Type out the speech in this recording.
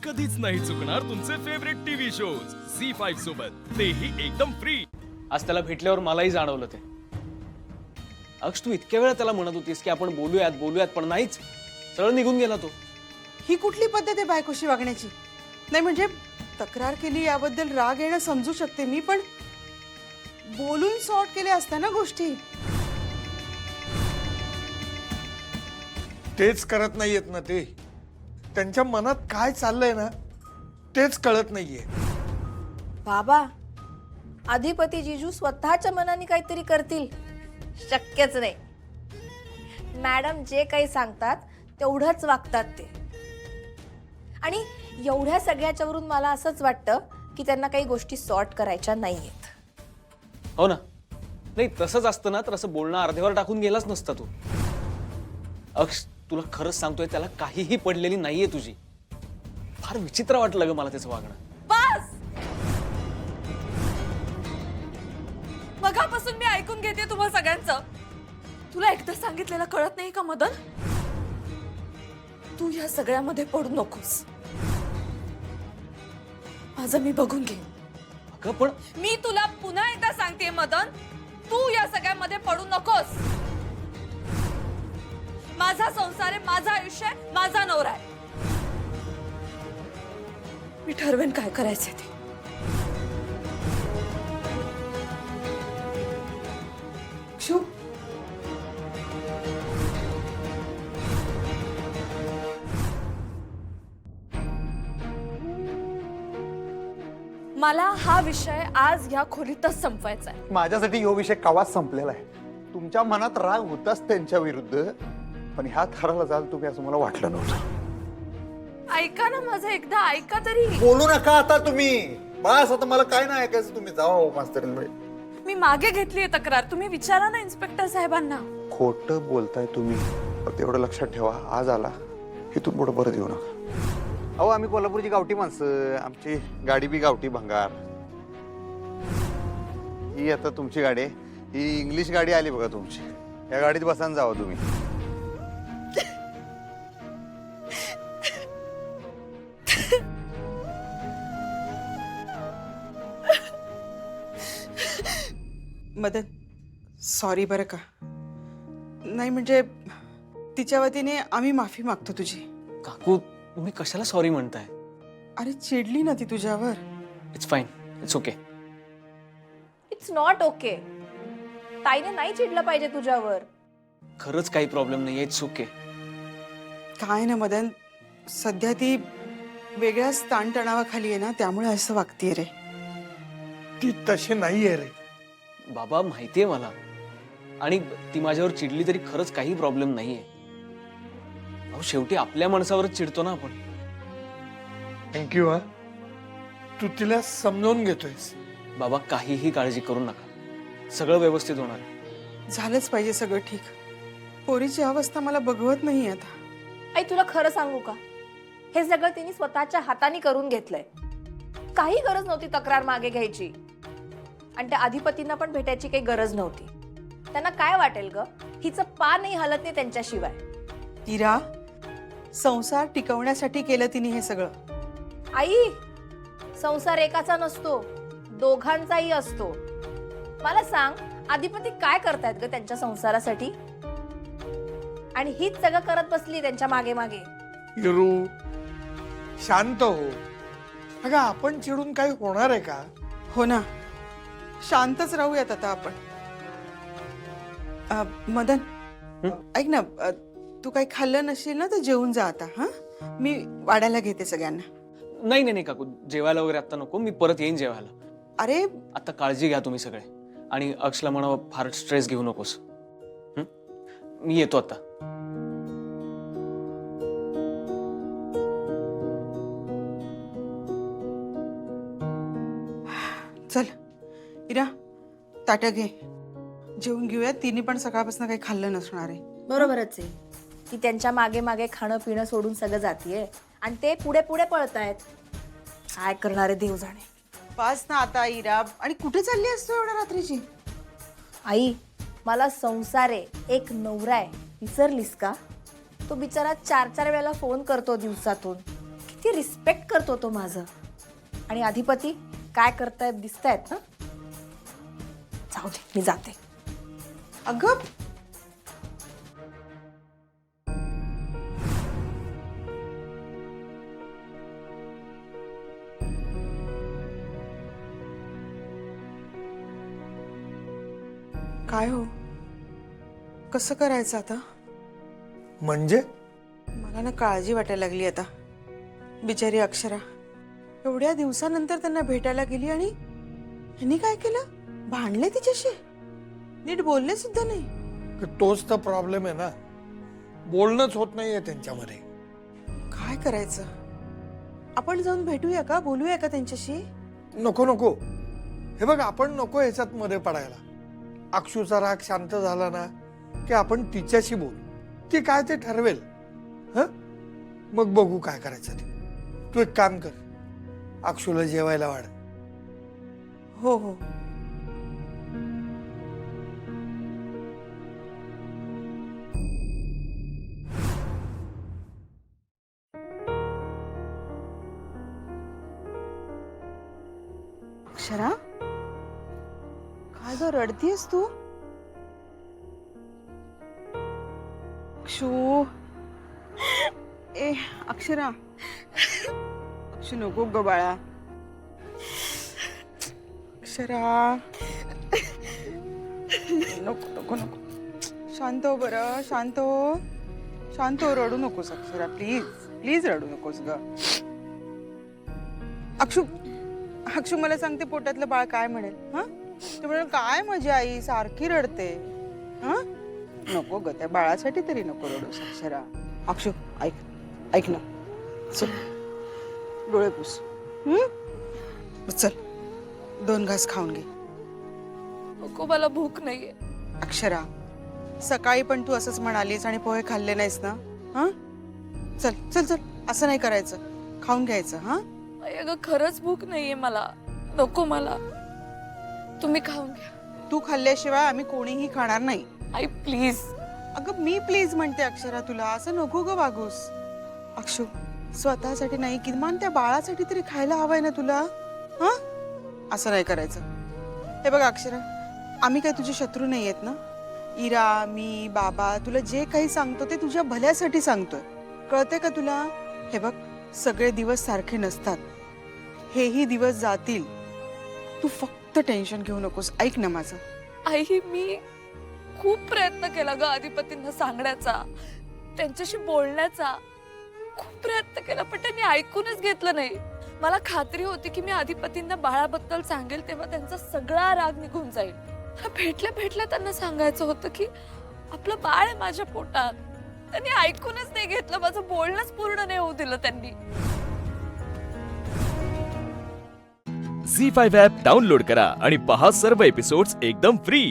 कधीच नाही चुकणार तुमचे फेवरेट टीव्ही शोज झी5 सोबत, तेही एकदम फ्री। आज त्याला भेटल्यावर मलाही जाणवलं ते। अक्ष, तू इतक्या वेळा त्याला म्हणत होतीस की आपण बोलूयात बोलूयात, पण नाहीच, सरळ निघून गेला तो। ही कुठली पद्धत आहे बायकोशी वागण्याची? नाही म्हणजे तक्रार केली याबद्दल राग येणं समजू शकते मी, पण बोलून सॉर्ट केले असताना गोष्टी। तेच करत नाहीयेत ना ते, त्यांच्या मनात काय चाललंय ना तेच कळत नाहीये। बाबा, अधिपती जिजू स्वतःच्या मनाने काहीतरी करतील? शक्यच नाही। मॅडम जे काही सांगतात तेवढंच वागतात ते, आणि एवढ्या सगळ्याच्यावरून मला असंच वाटतं की त्यांना काही गोष्टी सॉर्ट करायच्या नाहीयेत। हो ना, नाही तसंच असतं ना तर असं बोलणं अर्ध्यावर टाकून गेलाच नसता तू। अक्ष, तुला खरंच सांगतोय, त्याला काहीही पडलेली नाहीये तुझी। फार विचित्र वाटलं ग मला त्याचं वागणं। बस, मगापासून मी ऐकून घेते तुम्हा सगळ्यांचं। तुला एकदा सांगितलेलं कळत नाही का मदन? तू या सगळ्यामध्ये पडू नकोस, माझं मी बघून घेईन। अगं पण मी तुला पुन्हा एकदा सांगते मदन, तू या सगळ्यामध्ये पडू नकोस। माझा संसार आहे, माझं आयुष्य आहे, माझा नवरा आहे, मी ठरवेन काय करायचंय ते। शू, मला हा विषय आज या खोलीतच संपवायचा आहे। माझ्यासाठी यो विषय कवाच संपलेला आहे। तुमच्या मनात राग होताच त्यांच्या विरुद्ध, पण ह्या थराला जाल तुम्ही असं मला वाटलं नव्हतं। ऐका ना माझं, एकदा ऐका तरी। बोलू नका आता तुम्ही, बस आता मला काय नाही ऐकायचं, तुम्ही जावा हो मास्तरींकडे। मी मागे घेतलीये तक्रार, तुम्ही विचारा ना इन्स्पेक्टर साहेबांना। खोटं बोलताय तुम्ही, फक्त एवढं लक्षात ठेवा, आज आला इथून पुढे परत येऊ नका। अहो, आम्ही कोल्हापूरची गावठी माणसं, आमची गाडी बी गावठी भंगार। ही आता तुमची गाडी आहे, ही इंग्लिश गाडी आली बघा तुमची, या गाडीत बसायला जावा तुम्ही। मदन सॉरी बरं का। नाही म्हणजे तिच्या वतीने आम्ही माफी मागतो तुझी। काकू, तुम्ही कशाला सॉरी म्हणताय? अरे चिडली ना ती तुझ्यावर। It's fine, it's okay. It's not okay. ताईने नाही चिडलं पाहिजे तुझ्यावर। खरंच काही प्रॉब्लेम नाही, इट्स ओके। काय ना मदन, सध्या ती वेगळ्याच ताणतणावाखाली आहे ना, त्यामुळे असं वागतीये रे। ती तशी नाहीये रे। बाबा, माहितीये मला, आणि ती माझ्यावर चिडली तरी खरंच काही प्रॉब्लेम नाहीये। अहो, शेवटी आपल्या माणसावरच चिडतो ना आपण। थँक्यू हा, तू तिला समजावून घेतोयस। बाबा, काहीही काळजी करू नका, सगळं व्यवस्थित होणार आहे। झालंच पाहिजे सगळं ठीक। पोरीची अवस्था मला बघवत नाही आता। आई, तुला खरं सांगू का, हे सगळं तिने स्वतःच्या हाताने करून घेतलंय। काही गरज नव्हती तक्रार मागे घ्यायची, आणि त्या अधिपतींना पण भेटायची काही गरज नव्हती। त्यांना काय वाटेल ग, हिचं पानही हलत नाही त्यांच्याशिवाय। इरा, संसार टिकवण्यासाठी केलं तिने हे सगळं। आई, संसार एकाचा नसतो, दोघांचाही असतो। मला सांग, अधिपती काय करतायत ग त्यांच्या संसारासाठी? आणि हीच सगळं करत बसली त्यांच्या मागे मागे। हिरू, शांत हो। अगं, आपण चिडून काही होणार आहे का? हो ना, शांतच राहूयात आता आपण। मदन, ऐक ना, तू काही खाल्लं नसेल ना तर जेवून जा आता। हा, मी वाढायला घेते सगळ्यांना। नाही नाही नाही काकू, जेवायला वगैरे आता नको, मी परत येईन जेवायला। अरे आता काळजी घ्या तुम्ही सगळे, आणि अक्षला म्हणावं फार स्ट्रेस घेऊ नकोस। मी येतो आता। चल इरा, ताट्या घे, जेवून घेऊया। तिने पण सकाळपासून काही खाल्लं नसणार आहे। बरोबरच आहे, ती त्यांच्या मागे मागे खाणं पिणं सोडून सगळं जातीये, आणि ते पुढे पुढे पळतायत। काय करणारे देव जाणे। पास ना आता इरा, आणि कुठे चालली असतो एवढ्या रात्रीची? आई, मला संसार आहे, एक नवरा आहे, विसरलीस का? तो बिचारा 4-4 वेळेला फोन करतो दिवसातून, किती रिस्पेक्ट करतो होतो माझं. आणि अधिपती काय करतायत दिसतायत ना. जाऊ दे, मी जाते. अगं काय हो, कसं करायचं आता? म्हणजे मला ना काळजी वाटायला लागली आता. बिचारी अक्षरा एवढ्या दिवसानंतर त्यांना भेटायला गेली आणि ह्यांनी काय केलं? भांडले तिच्याशी, नीट बोलले सुद्धा नाही. तोच तर प्रॉब्लेम आहे ना, बोलणंच होत नाहीये त्यांच्यामध्ये. काय करायचं? आपण जाऊन भेटूया का, बोलूया का त्यांच्याशी? नको नको, हे बघ आपण नको ह्याच्यात मध्ये पडायला. अक्षूचा राग शांत झाला ना की आपण तिच्याशी बोलू, ती काय ते ठरवेल. मग बघू काय करायचं ते. तू एक काम कर, अक्षूला जेवायला वाढ. हो हो. अक्षरा, काय ग रडतीयस तू? अक्षू, ए अक्षरा, अक्षू नको ग बाळा. अक्षरा, नको नको नको, शांत हो बरं, शांत हो, शांत हो. रडू नकोस अक्षरा, प्लीज प्लीज रडू नकोस ग. अक्षू, अक्षू मला सांगते पोटातलं बाळ काय म्हणेल? हा, ते म्हणेल काय माझी आई सारखी रडते. हा, नको ग, त्या बाळासाठी तरी नको रडूस अक्षरा. अक्षू ऐक, ऐक ना, चल डोळे पुस. चल 2 घास खाऊन घे. नको, मला भूक नाहीये. अक्षरा, सकाळी पण तू असंच म्हणालीस आणि पोहे खाल्ले नाहीस ना. हा, चल चल चल, असं नाही करायचं, खाऊन घ्यायचं. हा, अगं खरंच भूक नाहीये मला. नको मला, तुम्ही खाऊन घ्या. तू खाल्ल्याशिवाय आम्ही कोणीही खाणार नाही. आई प्लीज. अगं मी प्लीज म्हणते अक्षरा तुला, असं नको ग वागूस. अक्षू, स्वतःसाठी नाही किमान त्या बाळासाठी तरी खायला हवंय ना तुला. हा, असं नाही करायचं. हे बघ अक्षरा, आम्ही काय तुझे शत्रू नाही आहेत ना. इरा, मी, बाबा तुला जे काही सांगतो ते तुझ्या भल्यासाठी सांगतोय, कळतंय का तुला? हे बघ, सगळे दिवस सारखे नसतात, हेही दिवस जातील. तू फक्त टेन्शन घेऊ नकोस, ऐक ना माझं. आई, मी खूप प्रयत्न केला ग अधिपतींना सांगण्याचा, त्यांच्याशी बोलण्याचा खूप प्रयत्न केला, पण त्यांनी ऐकूनच घेतलं नाही. मला खात्री होती की मी अधिपतींना बाळाबद्दल सांगेल तेव्हा त्यांचा सगळा राग निघून जाईल. भेटल्या भेटल्या त्यांना सांगायचं होतं की आपलं बाळ आहे माझ्या पोटात. त्यांनी ऐकूनच नाही घेतलं, माझं बोलणंच पूर्ण नाही होऊ दिलं त्यांनी. झी5 ॲप डाउनलोड करा आणि पहा सर्व एपिसोड्स एकदम फ्री.